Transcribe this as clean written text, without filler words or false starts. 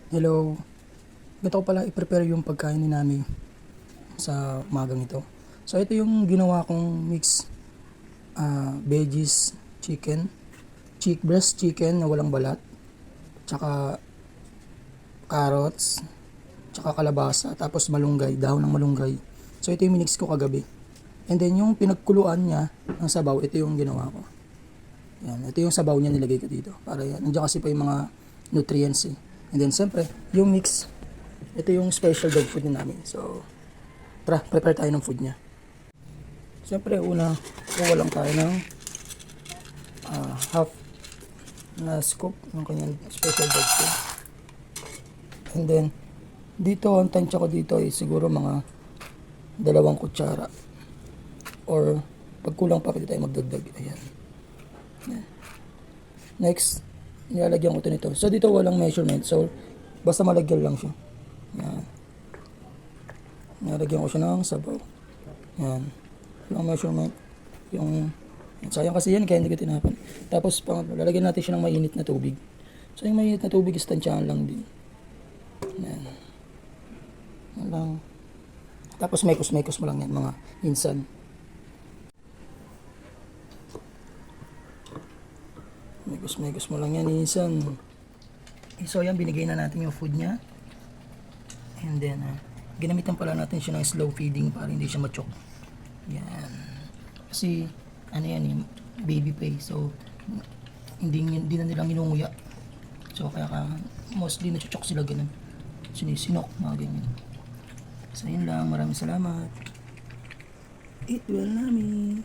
Hello. Gusto ko pala i-prepare yung pagkain ni Nami sa umagang ito. So ito yung ginawa kong mix veggies, breast chicken na walang balat, tsaka carrots, tsaka kalabasa, tapos malunggay, dahon ng malunggay. So ito yung minix ko kagabi. And then yung pinagkuluan niya ng sabaw, ito yung ginawa ko. Yan, ito yung sabaw niya nilagay ko dito. Para yan, nandiyan kasi pa yung mga nutrients eh. And then siyempre, yung mix, ito yung special dog food namin. So, tara, prepare tayo ng food niya. Siyempre, una, kuha lang tayo ng half na scoop ng kanyang special dog food. And then, dito, ang tansya ko dito ay siguro mga 2 kutsara. Or, pag kulang pa, pwede tayo magdagdag. Ayan. Ayan. Next, nilalagyan ko ito nito. So, dito walang measurement. So, basta malagyan lang siya. Yan. Nilalagyan ko siya ng sabaw. Yan. Walang measurement. Yung, sayang kasi yan, kaya hindi ko tinapan. Tapos, lalagyan natin siya ng mainit na tubig. So, yung mainit na tubig, istansyahan lang din. Yan. Yan lang. Tapos, mekos mo lang yan, mga insan. Megos mo lang yan, insan. So, yan, binigay na natin yung food niya. And then, ginamitan pala natin siya ng slow feeding para hindi siya ma-choke. Yan. Kasi, ano yan, baby pay. So, hindi na nilang inunguya. So, kaya mostly na-choke sila ganun. Sinisinok, mga ganyan. So, yun lang. Maraming salamat. Eat well, Nami.